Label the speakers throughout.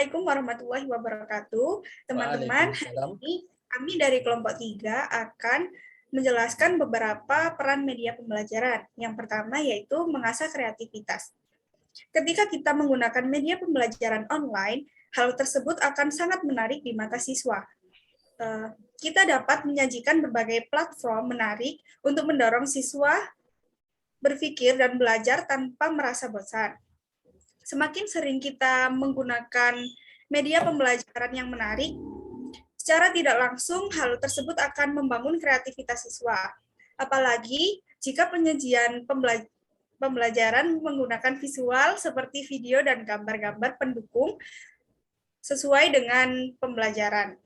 Speaker 1: Assalamualaikum warahmatullahi wabarakatuh. Teman-teman, hari
Speaker 2: Waalaikumsalam.
Speaker 1: ini kami dari kelompok 3 akan menjelaskan beberapa peran media pembelajaran. Yang pertama yaitu mengasah kreativitas. Ketika kita menggunakan media pembelajaran online, hal tersebut akan sangat menarik di mata siswa. Kita dapat menyajikan berbagai platform menarik untuk mendorong siswa berpikir dan belajar tanpa merasa bosan. Semakin sering kita menggunakan media pembelajaran yang menarik, secara tidak langsung hal tersebut akan membangun kreativitas siswa. Apalagi jika penyajian pembelajaran menggunakan visual seperti video dan gambar-gambar pendukung sesuai dengan pembelajaran.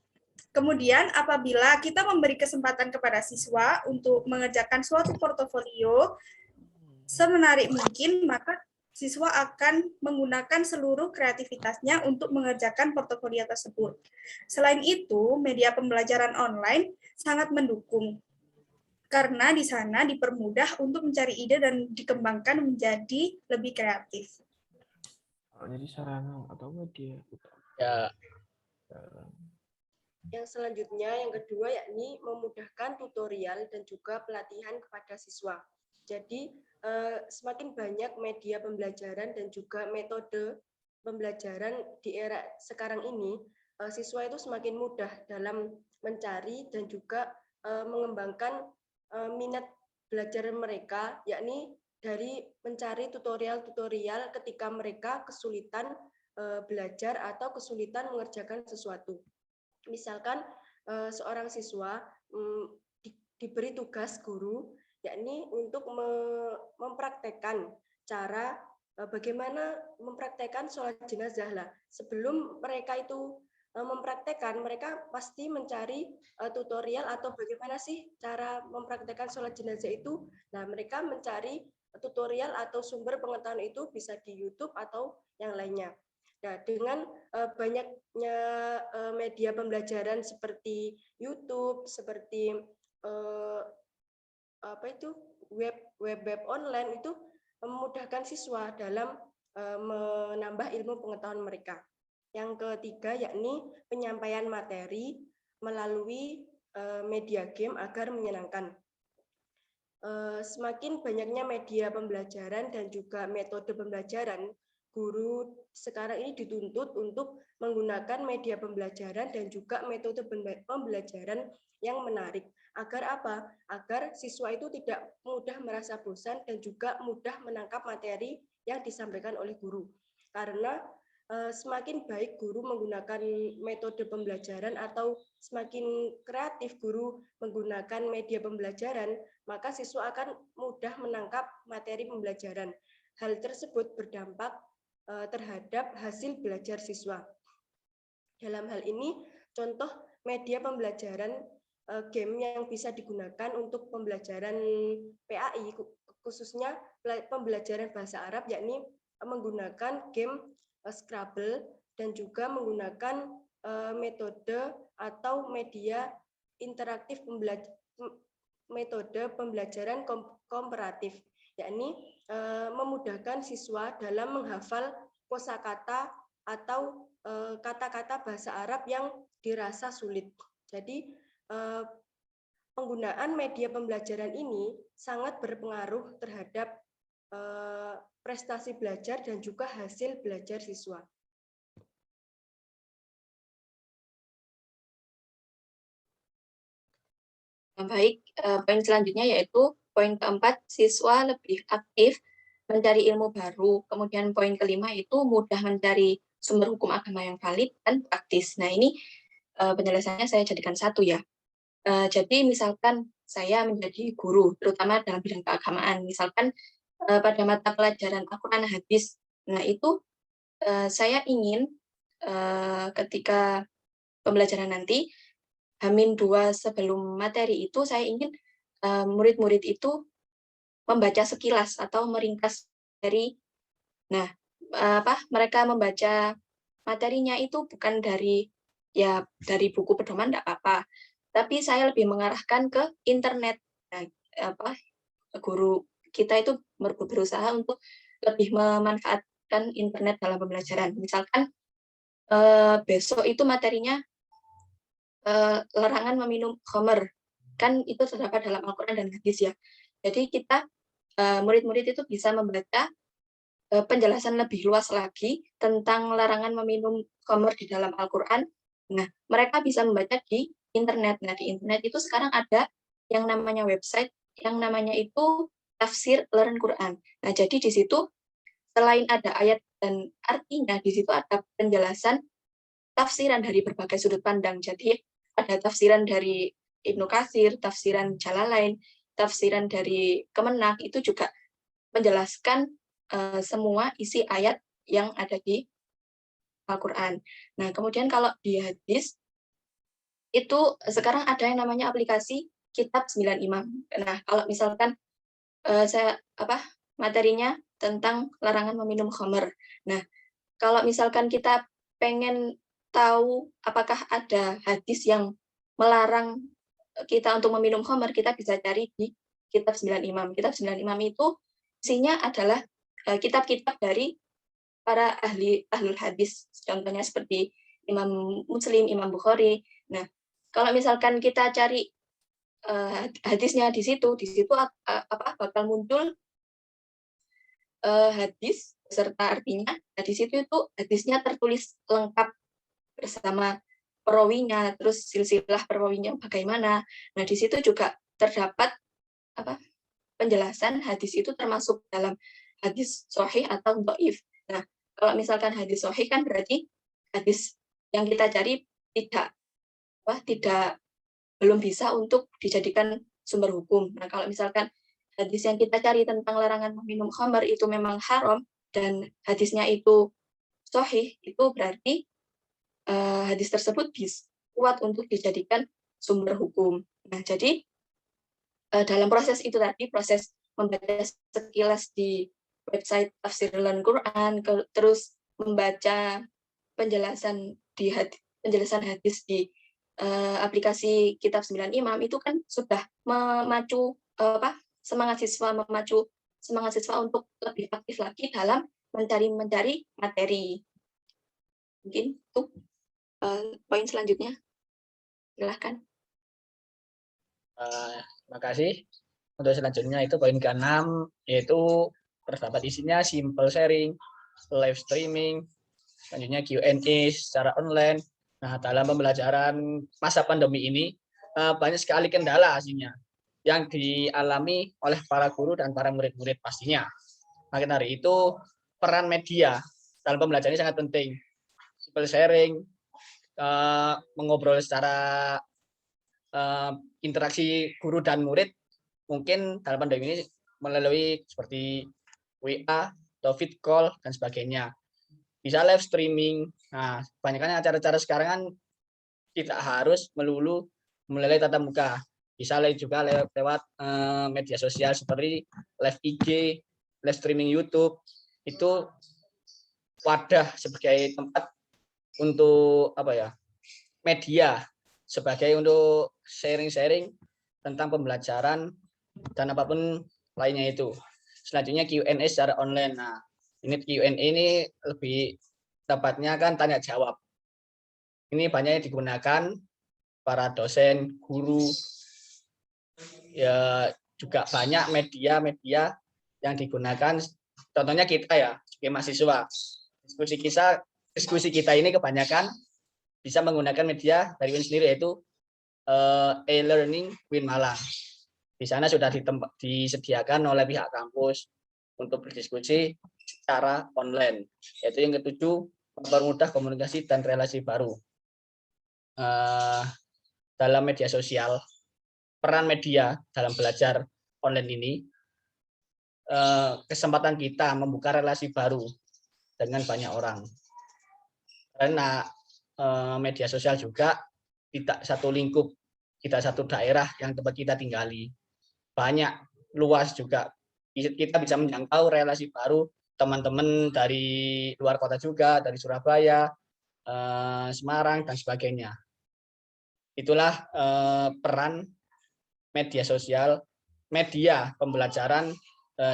Speaker 1: Kemudian apabila kita memberi kesempatan kepada siswa untuk mengerjakan suatu portofolio semenarik mungkin, maka siswa akan menggunakan seluruh kreativitasnya untuk mengerjakan portofolio tersebut. Selain itu, media pembelajaran online sangat mendukung, karena di sana dipermudah untuk mencari ide dan dikembangkan menjadi lebih kreatif.
Speaker 2: Jadi sarana atau media?
Speaker 3: Ya. Yang selanjutnya, yang kedua, yakni memudahkan tutorial dan juga pelatihan kepada siswa. Jadi, semakin banyak media pembelajaran dan juga metode pembelajaran di era sekarang ini, siswa itu semakin mudah dalam mencari dan juga mengembangkan minat belajar mereka, yakni dari mencari tutorial-tutorial ketika mereka kesulitan belajar atau kesulitan mengerjakan sesuatu. Misalkan seorang siswa diberi tugas guru, yakni untuk mempraktekkan cara bagaimana mempraktekkan sholat jenazah lah. Sebelum mereka itu mempraktekkan, mereka pasti mencari tutorial atau bagaimana sih cara mempraktekkan sholat jenazah itu. Nah, mereka mencari tutorial atau sumber pengetahuan itu bisa di YouTube atau yang lainnya. Nah, dengan banyaknya media pembelajaran seperti YouTube, seperti web online itu memudahkan siswa dalam menambah ilmu pengetahuan mereka. Yang ketiga yakni penyampaian materi melalui media game agar menyenangkan. Semakin banyaknya media pembelajaran dan juga metode pembelajaran, guru sekarang ini dituntut untuk menggunakan media pembelajaran dan juga metode pembelajaran yang menarik. Agar apa? Agar siswa itu tidak mudah merasa bosan dan juga mudah menangkap materi yang disampaikan oleh guru. Karena semakin baik guru menggunakan metode pembelajaran atau semakin kreatif guru menggunakan media pembelajaran, maka siswa akan mudah menangkap materi pembelajaran. Hal tersebut berdampak terhadap hasil belajar siswa. Dalam hal ini, contoh media pembelajaran game yang bisa digunakan untuk pembelajaran PAI, khususnya pembelajaran bahasa Arab, yakni menggunakan game Scrabble dan juga menggunakan metode atau media interaktif metode pembelajaran komparatif, yakni memudahkan siswa dalam menghafal kosakata atau kata-kata bahasa Arab yang dirasa sulit. Jadi penggunaan media pembelajaran ini sangat berpengaruh terhadap prestasi belajar dan juga hasil belajar siswa.
Speaker 4: Baik, poin selanjutnya yaitu poin keempat, siswa lebih aktif mencari ilmu baru. Kemudian poin kelima itu mudah mencari sumber hukum agama yang valid dan praktis. Nah, ini penjelasannya saya jadikan satu ya. Jadi misalkan saya menjadi guru, terutama dalam bidang keagamaan. Misalkan pada mata pelajaran Al-Quran Hadis. Nah, itu saya ingin ketika pembelajaran nanti, H-2 sebelum materi itu, saya ingin murid-murid itu membaca sekilas atau meringkas dari, nah, mereka membaca materinya itu bukan dari buku pedoman, tidak apa-apa, tapi saya lebih mengarahkan ke internet. Nah, guru kita itu berusaha untuk lebih memanfaatkan internet dalam pembelajaran. Misalkan besok itu materinya larangan meminum khamr. Kan itu terdapat dalam Al-Quran dan hadis ya. Jadi kita murid-murid itu bisa membaca penjelasan lebih luas lagi tentang larangan meminum khamr di dalam Al-Quran. Nah, mereka bisa membaca di internet. Nah, di internet itu sekarang ada yang namanya website, yang namanya itu Tafsir Learn Quran. Nah, jadi di situ selain ada ayat dan artinya, di situ ada penjelasan tafsiran dari berbagai sudut pandang. Jadi ada tafsiran dari Ibnu Katsir, tafsiran Jalalain, tafsiran dari Kemenak, itu juga menjelaskan semua isi ayat yang ada di Al-Quran. Nah, kemudian kalau di hadis, itu sekarang ada yang namanya aplikasi Kitab 9 Imam. Nah, kalau misalkan materinya tentang larangan meminum khamr. Nah, kalau misalkan kita pengen tahu apakah ada hadis yang melarang kita untuk meminum khamr, kita bisa cari di Kitab 9 Imam. Kitab 9 Imam itu isinya adalah kitab-kitab dari para ahlul hadis, contohnya seperti Imam Muslim, Imam Bukhari. Nah, kalau misalkan kita cari hadisnya di situ bakal muncul hadis beserta artinya. Nah, di situ itu hadisnya tertulis lengkap bersama perawinya, terus silsilah perawinya bagaimana. Nah, di situ juga terdapat penjelasan hadis itu termasuk dalam hadis sahih atau dhaif. Nah, kalau misalkan hadis sahih kan berarti hadis yang kita cari belum bisa untuk dijadikan sumber hukum. Nah, kalau misalkan hadis yang kita cari tentang larangan meminum khamr itu memang haram dan hadisnya itu sahih, itu berarti hadis tersebut kuat untuk dijadikan sumber hukum. Nah, jadi dalam proses itu tadi, proses membaca sekilas di website Tafsir Learn Quran, terus membaca penjelasan hadis di aplikasi Kitab 9 Imam, itu kan sudah memacu semangat siswa untuk lebih aktif lagi dalam mencari materi. Mungkin itu poin selanjutnya. Silahkan.
Speaker 5: Terima kasih. Untuk selanjutnya itu poin ke-6, yaitu terdapat isinya simple sharing, live streaming, selanjutnya Q&A secara online. Nah, dalam pembelajaran masa pandemi ini banyak sekali kendala aslinya yang dialami oleh para guru dan para murid-murid pastinya. Maka dari itu peran media dalam pembelajaran ini sangat penting. Simple sharing, mengobrol secara interaksi guru dan murid mungkin dalam pandemi ini melalui seperti WA atau vid call dan sebagainya. Bisa live streaming. Nah, kebanyakan acara-acara sekarang kan tidak harus melulu melalui tatap muka. Bisa juga lewat media sosial seperti live IG, live streaming YouTube. Itu wadah sebagai tempat untuk media sebagai untuk sharing-sharing tentang pembelajaran dan apapun lainnya itu. Selanjutnya Q&A secara online. Nah, ini Q&A ini lebih tepatnya kan tanya jawab. Ini banyak yang digunakan para dosen, guru, ya juga banyak media-media yang digunakan. Contohnya kita ya, sebagai mahasiswa, diskusi kita ini kebanyakan bisa menggunakan media dari Win sendiri, yaitu e-learning Win Malang. Di sana sudah disediakan oleh pihak kampus untuk berdiskusi secara online. Yaitu yang ketujuh, mempermudah komunikasi dan relasi baru. Dalam media sosial, peran media dalam belajar online ini, kesempatan kita membuka relasi baru dengan banyak orang. Karena media sosial juga tidak satu lingkup, tidak satu daerah yang tempat kita tinggali. Banyak, luas juga. Kita bisa menjangkau relasi baru teman-teman dari luar kota juga, dari Surabaya, Semarang, dan sebagainya. Itulah peran media sosial, media pembelajaran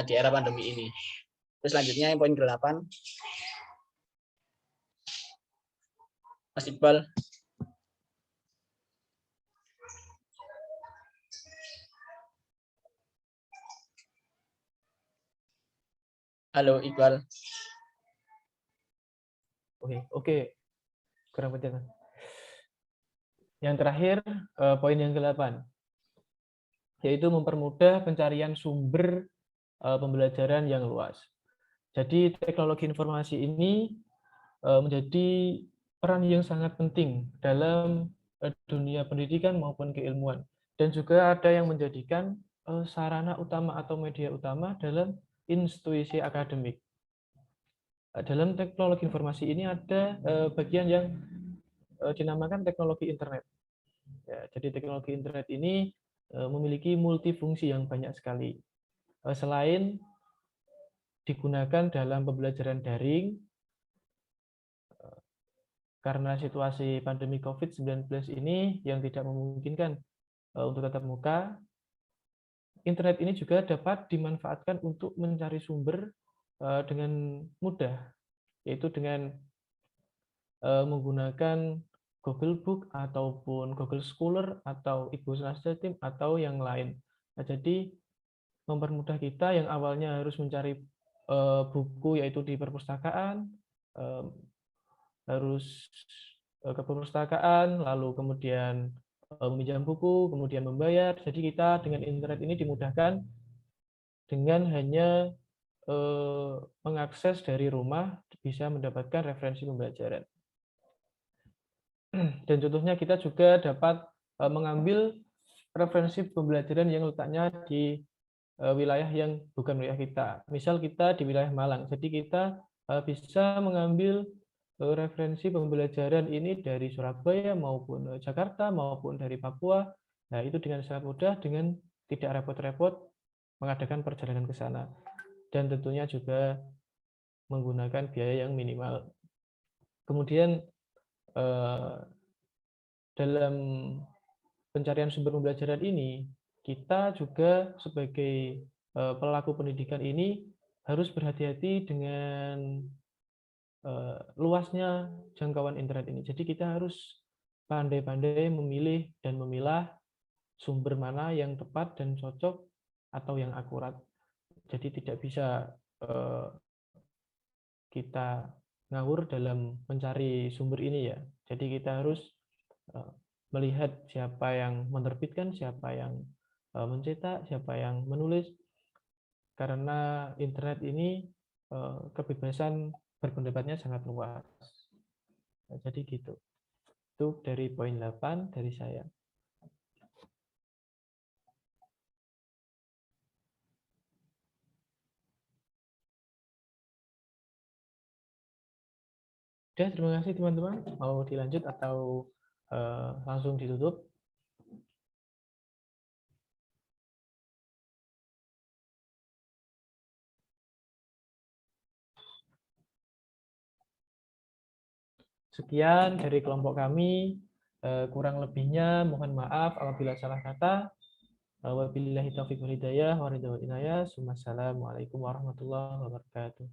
Speaker 5: di era pandemi ini. Terus selanjutnya yang poin ke-8. Mas Iqbal. Halo Iqbal.
Speaker 2: Oke. Kurang penting. Yang terakhir, poin yang ke-8, yaitu mempermudah pencarian sumber pembelajaran yang luas. Jadi teknologi informasi ini menjadi peran yang sangat penting dalam dunia pendidikan maupun keilmuan. Dan juga ada yang menjadikan sarana utama atau media utama dalam institusi akademik. Dalam teknologi informasi ini ada bagian yang dinamakan teknologi internet. Ya, jadi teknologi internet ini memiliki multifungsi yang banyak sekali. Selain digunakan dalam pembelajaran daring, karena situasi pandemi COVID-19 ini yang tidak memungkinkan untuk tatap muka, internet ini juga dapat dimanfaatkan untuk mencari sumber dengan mudah, yaitu dengan menggunakan Google Book ataupun Google Scholar atau Ibu Team atau yang lain. Nah, jadi mempermudah kita yang awalnya harus mencari buku yaitu di perpustakaan, harus ke perpustakaan, lalu kemudian meminjam buku, kemudian membayar. Jadi kita dengan internet ini dimudahkan dengan hanya mengakses dari rumah bisa mendapatkan referensi pembelajaran. Dan contohnya kita juga dapat mengambil referensi pembelajaran yang letaknya di wilayah yang bukan wilayah kita. Misal kita di wilayah Malang, jadi kita bisa mengambil referensi pembelajaran ini dari Surabaya maupun Jakarta maupun dari Papua. Nah, itu dengan sangat mudah dengan tidak repot-repot mengadakan perjalanan ke sana. Dan tentunya juga menggunakan biaya yang minimal. Kemudian dalam pencarian sumber pembelajaran ini, kita juga sebagai pelaku pendidikan ini harus berhati-hati dengan luasnya jangkauan internet ini. Jadi kita harus pandai-pandai memilih dan memilah sumber mana yang tepat dan cocok atau yang akurat. Jadi tidak bisa kita ngawur dalam mencari sumber ini ya. Jadi kita harus melihat siapa yang menerbitkan, siapa yang mencetak, siapa yang menulis. Karena internet ini kebebasan berpendapatnya sangat luas. Nah, jadi gitu. Itu dari poin 8 dari saya. Oke, terima kasih teman-teman. Mau dilanjut atau langsung ditutup? Sekian dari kelompok kami. Kurang lebihnya mohon maaf apabila salah kata. Wabillahi taufiq wal hidayah wa ridha wal inayah. Wassalamualaikum warahmatullahi wabarakatuh.